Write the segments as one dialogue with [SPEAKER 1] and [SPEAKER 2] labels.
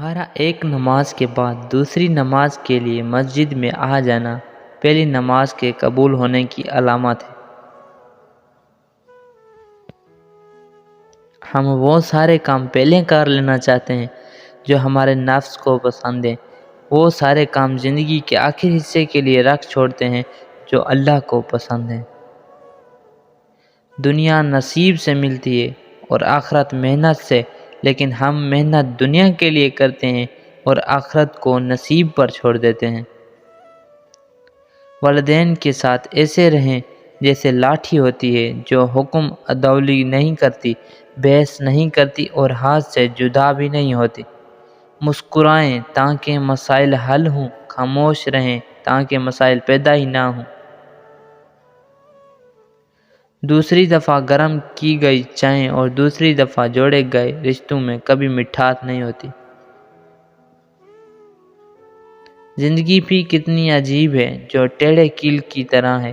[SPEAKER 1] تمہارا ایک نماز کے بعد دوسری نماز کے لیے مسجد میں آ جانا پہلی نماز کے قبول ہونے کی علامت ہے۔ ہم وہ سارے کام پہلے کر لینا چاہتے ہیں جو ہمارے نفس کو پسند ہیں، وہ سارے کام زندگی کے آخری حصے کے لیے رکھ چھوڑتے ہیں جو اللہ کو پسند ہیں۔ دنیا نصیب سے ملتی ہے اور آخرت محنت سے، لیکن ہم محنت دنیا کے لیے کرتے ہیں اور آخرت کو نصیب پر چھوڑ دیتے ہیں۔ والدین کے ساتھ ایسے رہیں جیسے لاٹھی ہوتی ہے جو حکم عدولی نہیں کرتی، بحث نہیں کرتی اور ہاتھ سے جدا بھی نہیں ہوتی۔ مسکرائیں تاکہ مسائل حل ہوں، خاموش رہیں تاکہ مسائل پیدا ہی نہ ہوں۔ دوسری دفعہ گرم کی گئی چائے اور دوسری دفعہ جوڑے گئے رشتوں میں کبھی مٹھاس نہیں ہوتی۔ زندگی بھی کتنی عجیب ہے، جو ٹیڑھے کیل کی طرح ہے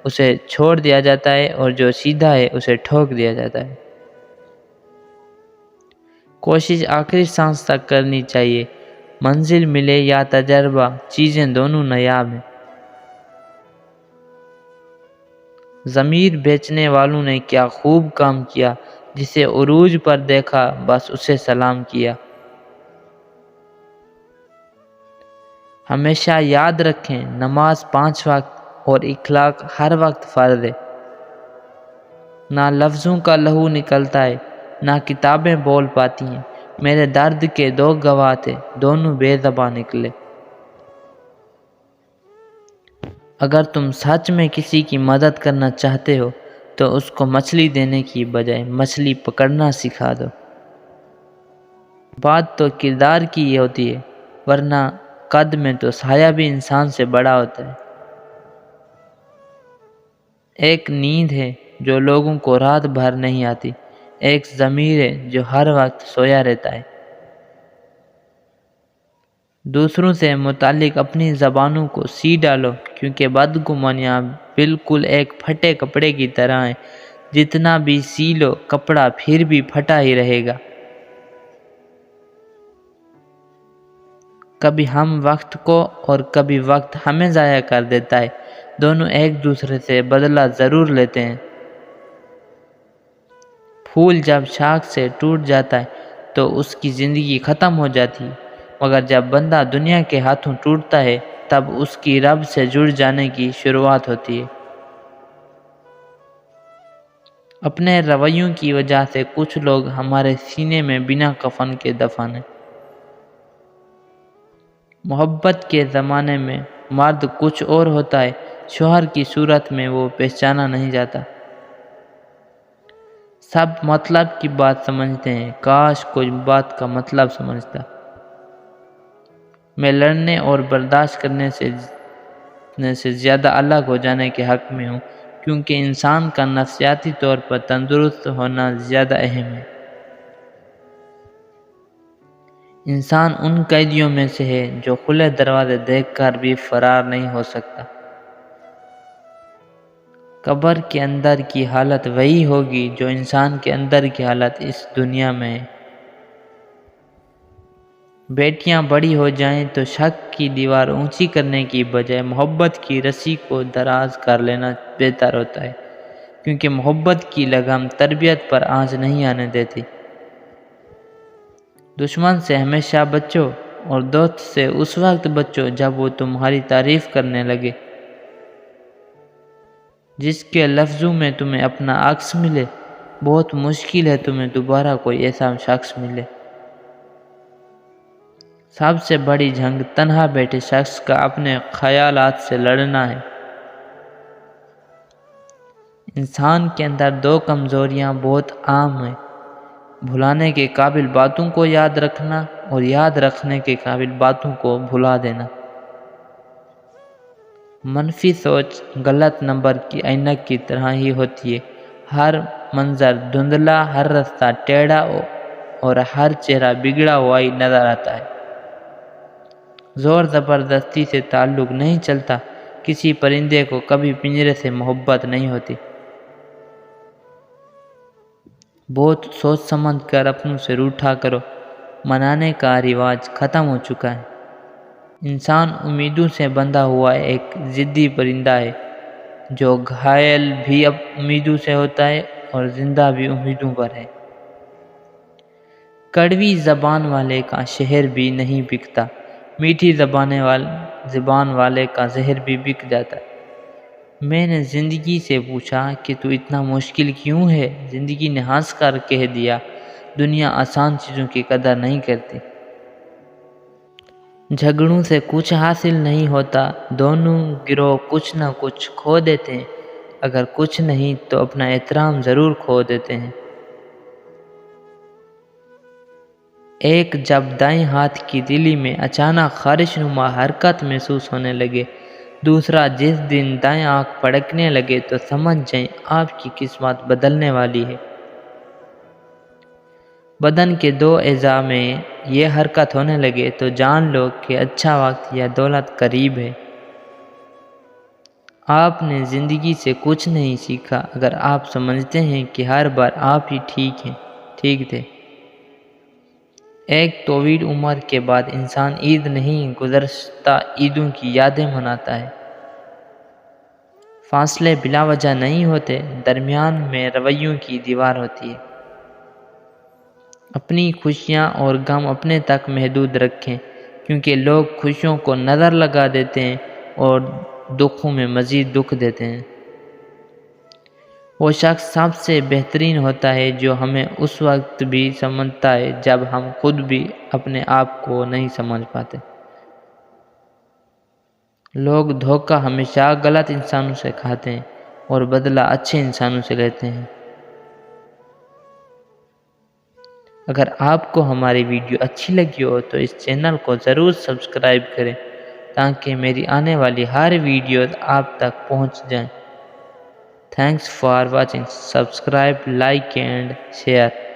[SPEAKER 1] اسے چھوڑ دیا جاتا ہے اور جو سیدھا ہے اسے ٹھوک دیا جاتا ہے۔ کوشش آخری سانس تک کرنی چاہیے، منزل ملے یا تجربہ، چیزیں دونوں نایاب ہیں۔ ضمیر بیچنے والوں نے کیا خوب کام کیا، جسے عروج پر دیکھا بس اسے سلام کیا۔ ہمیشہ یاد رکھیں، نماز 5 وقت اور اخلاق ہر وقت فرض ہے۔ نہ لفظوں کا لہو نکلتا ہے، نہ کتابیں بول پاتی ہیں۔ میرے درد کے 2 گواہ تھے، دونوں بے زباں نکلے۔ اگر تم سچ میں کسی کی مدد کرنا چاہتے ہو تو اس کو مچھلی دینے کی بجائے مچھلی پکڑنا سکھا دو۔ بات تو کردار کی ہی ہوتی ہے، ورنہ قد میں تو سایہ بھی انسان سے بڑا ہوتا ہے۔ ایک نیند ہے جو لوگوں کو رات بھر نہیں آتی، ایک ضمیر ہے جو ہر وقت سویا رہتا ہے۔ دوسروں سے متعلق اپنی زبانوں کو سی ڈالو، کیونکہ بدگمانیاں بالکل ایک پھٹے کپڑے کی طرح ہیں، جتنا بھی سی لو کپڑا پھر بھی پھٹا ہی رہے گا۔ کبھی ہم وقت کو اور کبھی وقت ہمیں ضائع کر دیتا ہے، دونوں ایک دوسرے سے بدلہ ضرور لیتے ہیں۔ پھول جب شاخ سے ٹوٹ جاتا ہے تو اس کی زندگی ختم ہو جاتی ہے، مگر جب بندہ دنیا کے ہاتھوں ٹوٹتا ہے تب اس کی رب سے جڑ جانے کی شروعات ہوتی ہے۔ اپنے رویوں کی وجہ سے کچھ لوگ ہمارے سینے میں بنا کفن کے دفن ہیں۔ محبت کے زمانے میں مرد کچھ اور ہوتا ہے، شوہر کی صورت میں وہ پہچانا نہیں جاتا۔ سب مطلب کی بات سمجھتے ہیں، کاش کوئی بات کا مطلب سمجھتا۔ میں لڑنے اور برداشت کرنے سے زیادہ الگ ہو جانے کے حق میں ہوں، کیونکہ انسان کا نفسیاتی طور پر تندرست ہونا زیادہ اہم ہے۔ انسان ان قیدیوں میں سے ہے جو کھلے دروازے دیکھ کر بھی فرار نہیں ہو سکتا۔ قبر کے اندر کی حالت وہی ہوگی جو انسان کے اندر کی حالت اس دنیا میں ہے۔ بیٹیاں بڑی ہو جائیں تو شک کی دیوار اونچی کرنے کی بجائے محبت کی رسی کو دراز کر لینا بہتر ہوتا ہے، کیونکہ محبت کی لگام تربیت پر آنچ نہیں آنے دیتی۔ دشمن سے ہمیشہ بچو اور دوست سے اس وقت بچو جب وہ تمہاری تعریف کرنے لگے۔ جس کے لفظوں میں تمہیں اپنا عکس ملے، بہت مشکل ہے تمہیں دوبارہ کوئی ایسا شخص ملے۔ سب سے بڑی جنگ تنہا بیٹھے شخص کا اپنے خیالات سے لڑنا ہے۔ انسان کے اندر 2 کمزوریاں بہت عام ہیں، بھلانے کے قابل باتوں کو یاد رکھنا اور یاد رکھنے کے قابل باتوں کو بھلا دینا۔ منفی سوچ غلط نمبر کی اینک کی طرح ہی ہوتی ہے، ہر منظر دھندلا، ہر رستہ ٹیڑھا اور ہر چہرہ بگڑا ہوا ہی نظر آتا ہے۔ زور زبردستی سے تعلق نہیں چلتا، کسی پرندے کو کبھی پنجرے سے محبت نہیں ہوتی۔ بہت سوچ سمجھ کر اپنوں سے روٹھا کرو، منانے کا رواج ختم ہو چکا ہے۔ انسان امیدوں سے بندھا ہوا ایک ضدی پرندہ ہے جو گھائل بھی اب امیدوں سے ہوتا ہے اور زندہ بھی امیدوں پر ہے۔ کڑوی زبان والے کا شہر بھی نہیں بکتا، میٹھی زبان والے کا زہر بھی بک جاتا ہے۔ میں نے زندگی سے پوچھا کہ تو اتنا مشکل کیوں ہے؟ زندگی نے ہنس کر کہہ دیا، دنیا آسان چیزوں کی قدر نہیں کرتی۔ جھگڑوں سے کچھ حاصل نہیں ہوتا، دونوں گروہ کچھ نہ کچھ کھو دیتے ہیں، اگر کچھ نہیں تو اپنا احترام ضرور کھو دیتے ہیں۔ ایک جب دائیں ہاتھ کی تلی میں اچانک خارش نما حرکت محسوس ہونے لگے، دوسرا جس دن دائیں آنکھ پھڑکنے لگے تو سمجھ جائیں آپ کی قسمت بدلنے والی ہے۔ بدن کے دو اعضاء میں یہ حرکت ہونے لگے تو جان لو کہ اچھا وقت یا دولت قریب ہے۔ آپ نے زندگی سے کچھ نہیں سیکھا اگر آپ سمجھتے ہیں کہ ہر بار آپ ہی ٹھیک تھے۔ ایک طویل عمر کے بعد انسان عید نہیں گزشتہ عیدوں کی یادیں مناتا ہے۔ فاصلے بلا وجہ نہیں ہوتے، درمیان میں رویوں کی دیوار ہوتی ہے۔ اپنی خوشیاں اور غم اپنے تک محدود رکھیں، کیونکہ لوگ خوشیوں کو نظر لگا دیتے ہیں اور دکھوں میں مزید دکھ دیتے ہیں۔ وہ شخص سب سے بہترین ہوتا ہے جو ہمیں اس وقت بھی سمجھتا ہے جب ہم خود بھی اپنے آپ کو نہیں سمجھ پاتے۔ لوگ دھوکہ ہمیشہ غلط انسانوں سے کھاتے ہیں اور بدلہ اچھے انسانوں سے لیتے ہیں۔ اگر آپ کو ہماری ویڈیو اچھی لگی ہو تو اس چینل کو ضرور سبسکرائب کریں تاکہ میری آنے والی ہر ویڈیو آپ تک پہنچ جائیں۔ Thanks for watching. Subscribe, like and share.